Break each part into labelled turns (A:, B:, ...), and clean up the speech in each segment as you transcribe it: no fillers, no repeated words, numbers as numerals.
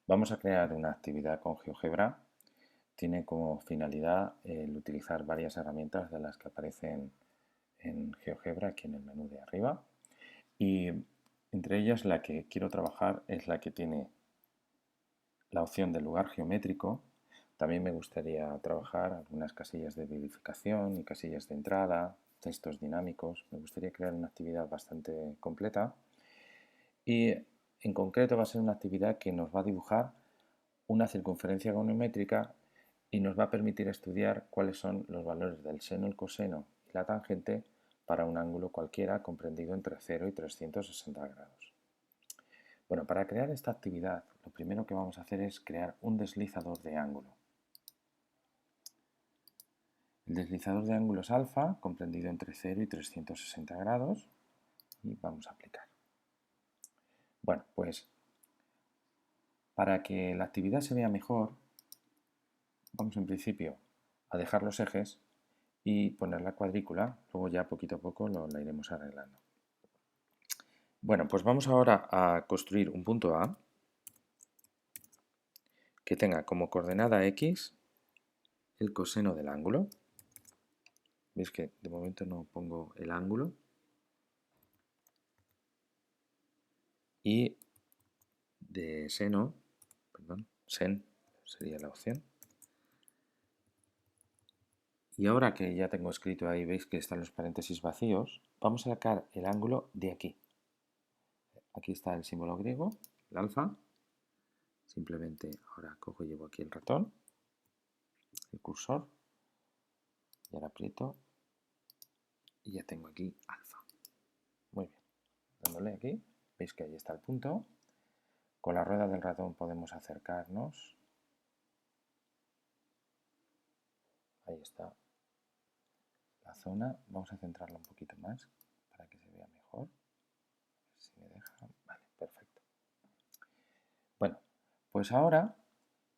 A: Vamos a crear una actividad con GeoGebra. Tiene como finalidad el utilizar varias herramientas de las que aparecen en GeoGebra aquí en el menú de arriba. Y entre ellas la que quiero trabajar es la que tiene la opción del lugar geométrico. También me gustaría trabajar algunas casillas de verificación y casillas de entrada, textos dinámicos. Me gustaría crear una actividad bastante completa. Y en concreto va a ser una actividad que nos va a dibujar una circunferencia ganimétrica y nos va a permitir estudiar cuáles son los valores del seno, el coseno y la tangente para un ángulo cualquiera comprendido entre 0 y 360 grados. Bueno, para crear esta actividad, lo primero que vamos a hacer es crear un deslizador de ángulo. El deslizador de ángulo es alfa, comprendido entre 0 y 360 grados, y vamos a aplicar. Bueno, pues para que la actividad se vea mejor, vamos en principio a dejar los ejes y poner la cuadrícula, luego ya poquito a poco la iremos arreglando. Bueno, pues vamos ahora a construir un punto A que tenga como coordenada X el coseno del ángulo. Veis que de momento no pongo el ángulo. Y de seno, perdón, sen sería la opción. Y ahora que ya tengo escrito ahí, veis que están los paréntesis vacíos, vamos a sacar el ángulo de aquí. Aquí está el símbolo griego, el alfa. Simplemente ahora cojo y llevo aquí el ratón, el cursor, y ahora aprieto y ya tengo aquí alfa. Muy bien, dándole aquí, veis que ahí está el punto. Con la rueda del ratón podemos acercarnos. Ahí está la zona. Vamos a centrarla un poquito más para que se vea mejor. A ver si me deja. Vale, perfecto. Bueno, pues ahora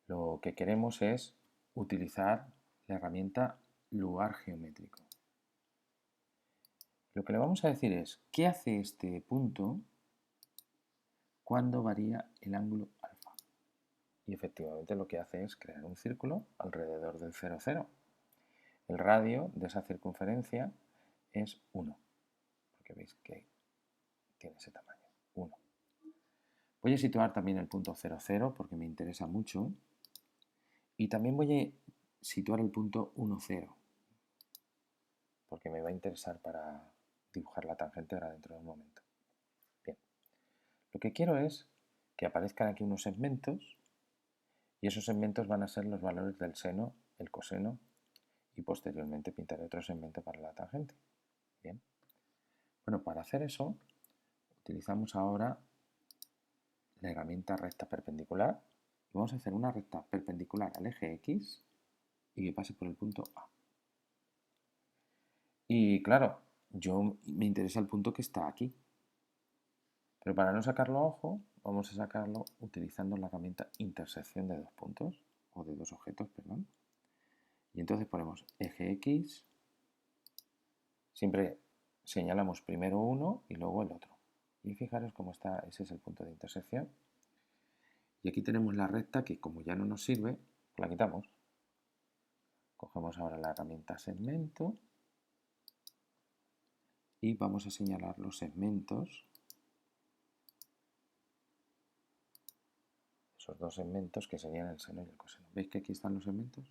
A: lo que queremos es utilizar la herramienta lugar geométrico. Lo que le vamos a decir es, ¿qué hace este punto cuando varía el ángulo alfa? Y efectivamente lo que hace es crear un círculo alrededor del 0, 0. El radio de esa circunferencia es 1, porque veis que tiene ese tamaño, 1. Voy a situar también el punto 0, 0 porque me interesa mucho. Y también voy a situar el punto 1, 0 porque me va a interesar para dibujar la tangente ahora dentro de un momento. Bien, lo que quiero es que aparezcan aquí unos segmentos y esos segmentos van a ser los valores del seno, el coseno y posteriormente pintaré otro segmento para la tangente. Bien, bueno, para hacer eso utilizamos ahora la herramienta recta perpendicular y vamos a hacer una recta perpendicular al eje X y que pase por el punto A. Y claro, me interesa el punto que está aquí. Pero para no sacarlo a ojo, vamos a sacarlo utilizando la herramienta intersección de dos puntos, o de dos objetos, perdón. Y entonces ponemos eje X, siempre señalamos primero uno y luego el otro. Y fijaros cómo está, ese es el punto de intersección. Y aquí tenemos la recta que como ya no nos sirve, la quitamos. Cogemos ahora la herramienta segmento y vamos a señalar los segmentos, esos dos segmentos que serían el seno y el coseno. ¿Veis que aquí están los segmentos?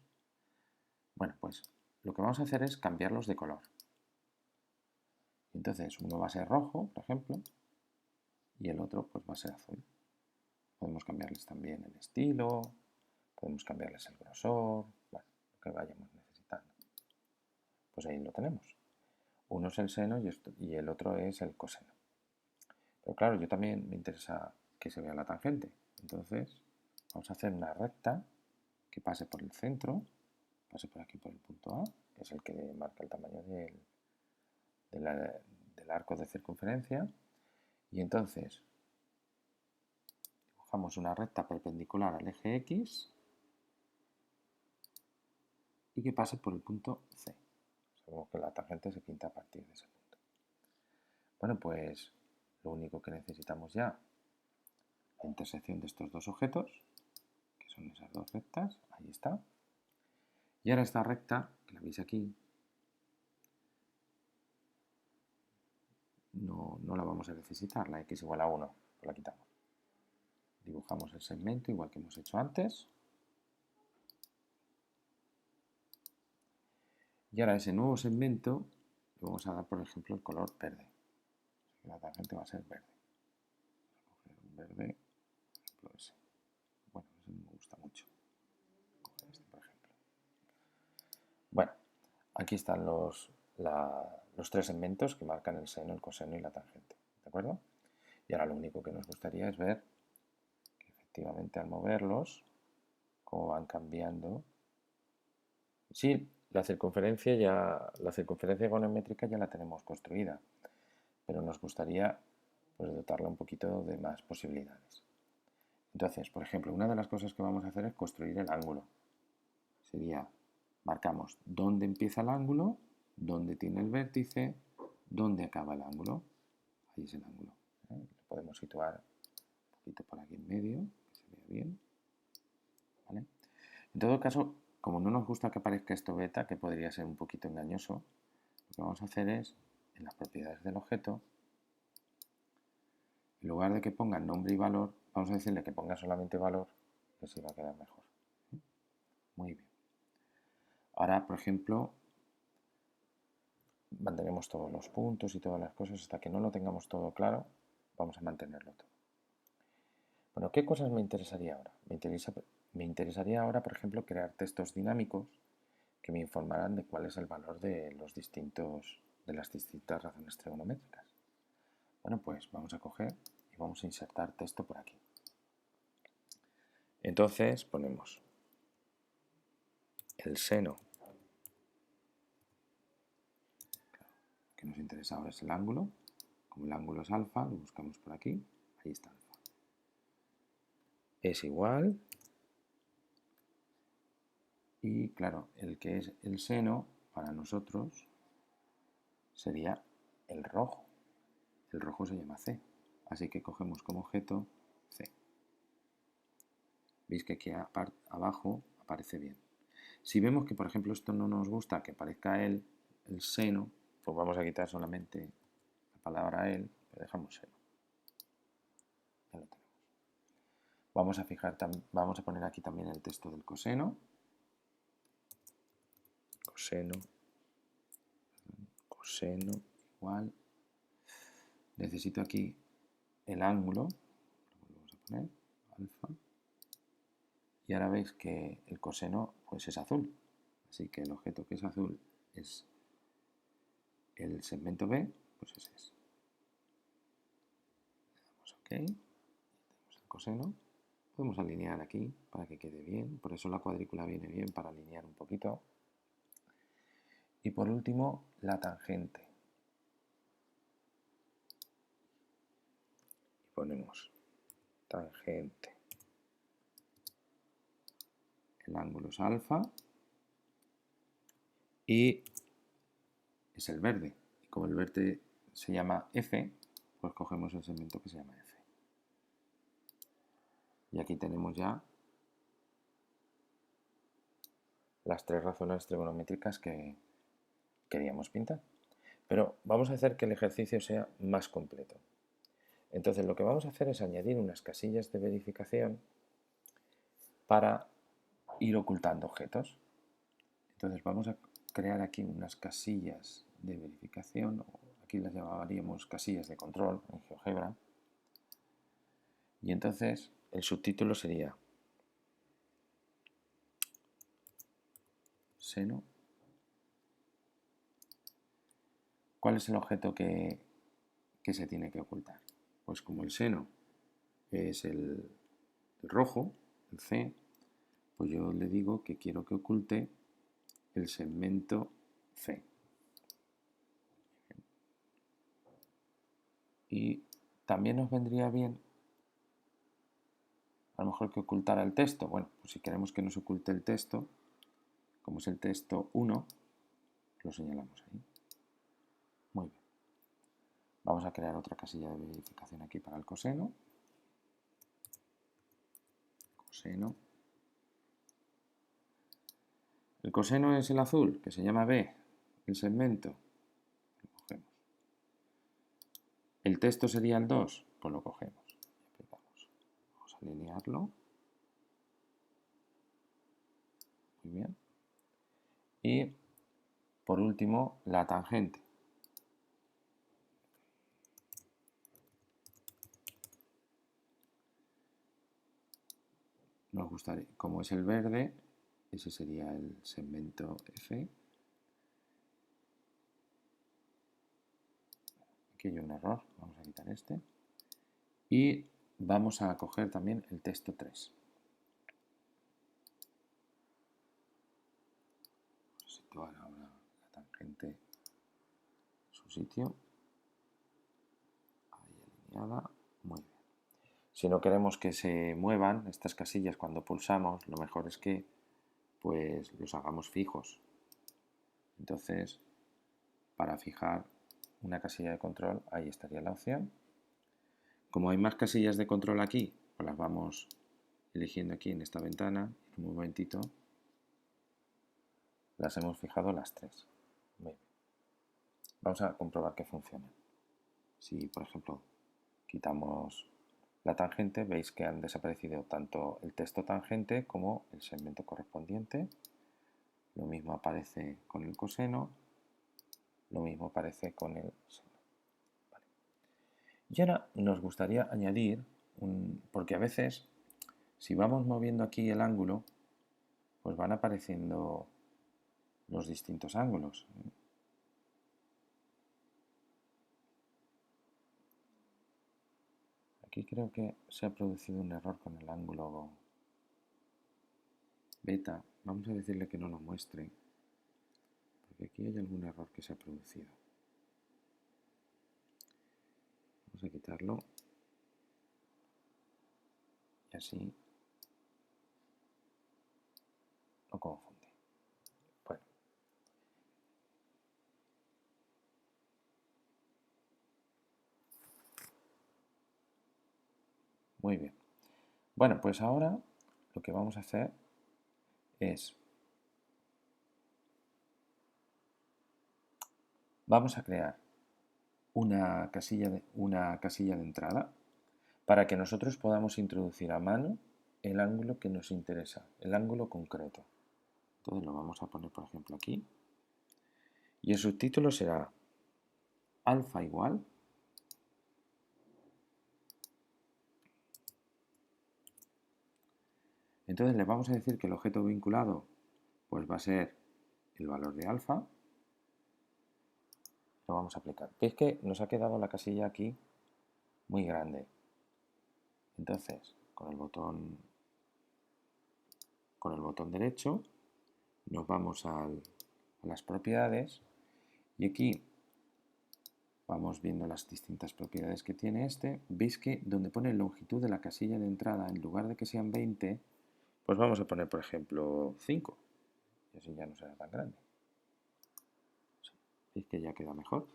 A: Bueno, pues lo que vamos a hacer es cambiarlos de color. Entonces uno va a ser rojo, por ejemplo, y el otro pues va a ser azul. Podemos cambiarles también el estilo, podemos cambiarles el grosor, bueno, lo que vayamos necesitando. Pues ahí lo tenemos. Uno es el seno y el otro es el coseno. Pero claro, yo también me interesa que se vea la tangente. Entonces vamos a hacer una recta que pase por el centro, pase por aquí por el punto A, que es el que marca el tamaño del arco de circunferencia. Y entonces dibujamos una recta perpendicular al eje X y que pase por el punto C. Sabemos que la tangente se pinta a partir de ese punto. Bueno, pues lo único que necesitamos ya, la intersección de estos dos objetos. son esas dos rectas, ahí está. Y ahora esta recta, que la veis aquí, no la vamos a necesitar, la x igual a 1, pues la quitamos. Dibujamos el segmento igual que hemos hecho antes. Y ahora a ese nuevo segmento le vamos a dar, por ejemplo, el color verde. La tangente va a ser verde. Vamos a coger un verde, por ejemplo ese. Bueno, ese no me gusta mucho. Coger este, por ejemplo. Bueno, aquí están los tres segmentos que marcan el seno, el coseno y la tangente. ¿De acuerdo? Y ahora lo único que nos gustaría es ver que efectivamente al moverlos, cómo van cambiando. Sí, la circunferencia econométrica ya la tenemos construida, pero nos gustaría pues, dotarla un poquito de más posibilidades. Entonces, por ejemplo, una de las cosas que vamos a hacer es construir el ángulo. Sería, marcamos dónde empieza el ángulo, dónde tiene el vértice, dónde acaba el ángulo. Ahí es el ángulo. Lo podemos situar un poquito por aquí en medio, que se vea bien. ¿Vale? En todo caso, como no nos gusta que aparezca esto beta, que podría ser un poquito engañoso, lo que vamos a hacer es, en las propiedades del objeto, en lugar de que ponga nombre y valor, vamos a decirle que ponga solamente valor, que así va a quedar mejor. Muy bien. Ahora, por ejemplo, mantenemos todos los puntos y todas las cosas hasta que no lo tengamos todo claro, vamos a mantenerlo todo. Bueno, ¿qué cosas me interesaría ahora? Me interesaría ahora, por ejemplo, crear textos dinámicos que me informaran de cuál es el valor de las distintas razones trigonométricas. Bueno, pues vamos a coger y vamos a insertar texto por aquí. Entonces ponemos el seno, lo que nos interesa ahora es el ángulo. Como el ángulo es alfa, lo buscamos por aquí, ahí está alfa. Es igual, y claro, el que es el seno para nosotros sería el rojo. El rojo se llama C, así que cogemos como objeto C. Veis que aquí abajo aparece bien. Si vemos que, por ejemplo, esto no nos gusta, que aparezca el seno, pues vamos a quitar solamente la palabra el, pero dejamos seno. Ya lo tenemos. Vamos a poner aquí también el texto del coseno. Coseno igual. Necesito aquí el ángulo, lo volvemos a poner, alfa. Y ahora veis que el coseno pues es azul. Así que el objeto que es azul es el segmento B, pues ese es. Le damos OK. Tenemos el coseno. Podemos alinear aquí para que quede bien. Por eso la cuadrícula viene bien para alinear un poquito. Y por último, la tangente. Y ponemos tangente. El ángulo es alfa. Y es el verde. Y como el verde se llama F, pues cogemos el segmento que se llama F. Y aquí tenemos ya las tres razones trigonométricas que queríamos pintar. Pero vamos a hacer que el ejercicio sea más completo. Entonces lo que vamos a hacer es añadir unas casillas de verificación para ir ocultando objetos. Entonces vamos a crear aquí unas casillas de verificación, o aquí las llamaríamos casillas de control en GeoGebra. Y entonces el subtítulo sería seno. ¿Cuál es el objeto que se tiene que ocultar? Pues como el seno es el rojo, el C, pues yo le digo que quiero que oculte el segmento C. Y también nos vendría bien a lo mejor que ocultara el texto. Bueno, pues si queremos que nos oculte el texto, como es el texto 1, lo señalamos ahí. Muy bien. Vamos a crear otra casilla de verificación aquí para el coseno. Coseno. El coseno es el azul, que se llama B, el segmento. Lo cogemos. El texto sería el 2, pues lo cogemos. Vamos a alinearlo. Muy bien. Y por último, la tangente. Nos gustaría, como es el verde, ese sería el segmento F. Aquí hay un error, vamos a quitar este. Y vamos a coger también el texto 3. Vamos a situar ahora la tangente en su sitio. Ahí alineada. Muy bien. Si no queremos que se muevan estas casillas cuando pulsamos, lo mejor es que pues los hagamos fijos. Entonces, para fijar una casilla de control, ahí estaría la opción. Como hay más casillas de control aquí, pues las vamos eligiendo aquí en esta ventana. Un momentito. Las hemos fijado las 3. Bien. Vamos a comprobar que funcionan. Si, por ejemplo, quitamos la tangente, veis que han desaparecido tanto el texto tangente como el segmento correspondiente. Lo mismo aparece con el coseno, lo mismo aparece con el seno. Vale. Y ahora nos gustaría añadir, porque a veces si vamos moviendo aquí el ángulo, pues van apareciendo los distintos ángulos. Aquí creo que se ha producido un error con el ángulo beta. Vamos a decirle que no lo muestre, porque aquí hay algún error que se ha producido. Vamos a quitarlo. Y así no confunde. Bueno. Muy bien. Bueno, pues ahora lo que vamos a hacer es, vamos a crear una casilla de entrada para que nosotros podamos introducir a mano el ángulo que nos interesa, el ángulo concreto. Entonces lo vamos a poner, por ejemplo, aquí. Y el subtítulo será alfa igual . Entonces le vamos a decir que el objeto vinculado pues va a ser el valor de alfa. Lo vamos a aplicar. Veis que nos ha quedado la casilla aquí muy grande. Entonces, con el botón derecho nos vamos a las propiedades y aquí vamos viendo las distintas propiedades que tiene este. Veis que donde pone longitud de la casilla de entrada, en lugar de que sean 20, pues vamos a poner, por ejemplo, 5. Y así ya no será tan grande. Veis que ya queda mejor.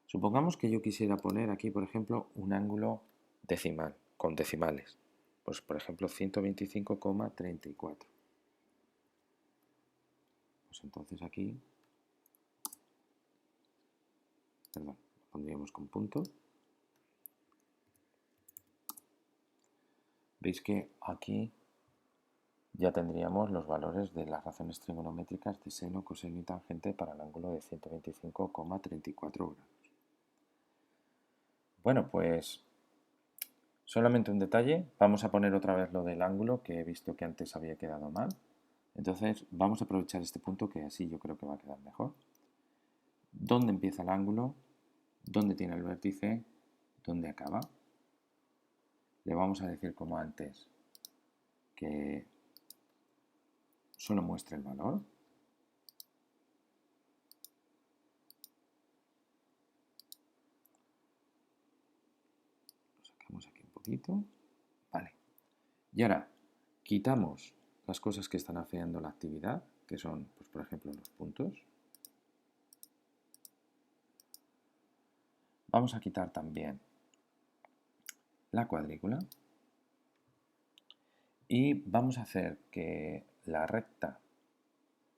A: Supongamos que yo quisiera poner aquí, por ejemplo, un ángulo decimal, con decimales. Pues, por ejemplo, 125,34. Pues entonces aquí, perdón, lo pondríamos con punto. Veis que aquí ya tendríamos los valores de las razones trigonométricas de seno, coseno y tangente para el ángulo de 125,34 grados. Bueno, pues solamente un detalle. Vamos a poner otra vez lo del ángulo, que he visto que antes había quedado mal. Entonces vamos a aprovechar este punto, que así yo creo que va a quedar mejor. ¿Dónde empieza el ángulo? ¿Dónde tiene el vértice? ¿Dónde acaba? Le vamos a decir, como antes, que solo muestre el valor. Lo sacamos aquí un poquito. Vale. Y ahora quitamos las cosas que están afeando la actividad, que son, pues, por ejemplo, los puntos. Vamos a quitar también la cuadrícula. Y vamos a hacer que la recta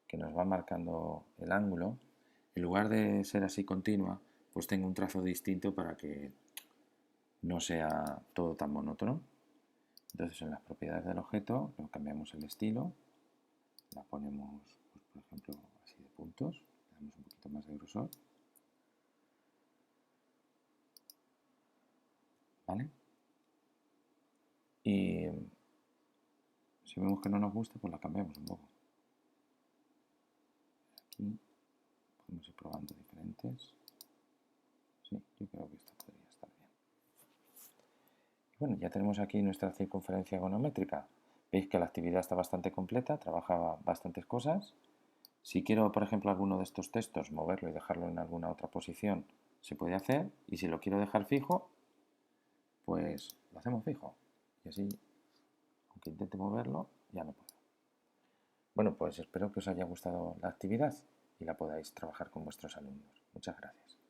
A: que nos va marcando el ángulo, en lugar de ser así continua, pues tengo un trazo distinto para que no sea todo tan monótono. Entonces en las propiedades del objeto cambiamos el estilo, la ponemos, pues, por ejemplo, así de puntos, le damos un poquito más de grosor, ¿vale? Y si vemos que no nos gusta, pues la cambiamos un poco. Aquí podemos ir probando diferentes. Sí, yo creo que esta podría estar bien. Bueno, ya tenemos aquí nuestra circunferencia egonométrica. Veis que la actividad está bastante completa, trabaja bastantes cosas. Si quiero, por ejemplo, alguno de estos textos, moverlo y dejarlo en alguna otra posición, se puede hacer. Y si lo quiero dejar fijo, pues lo hacemos fijo. Y así, aunque intente moverlo, ya no puedo. Bueno, pues espero que os haya gustado la actividad y la podáis trabajar con vuestros alumnos. Muchas gracias.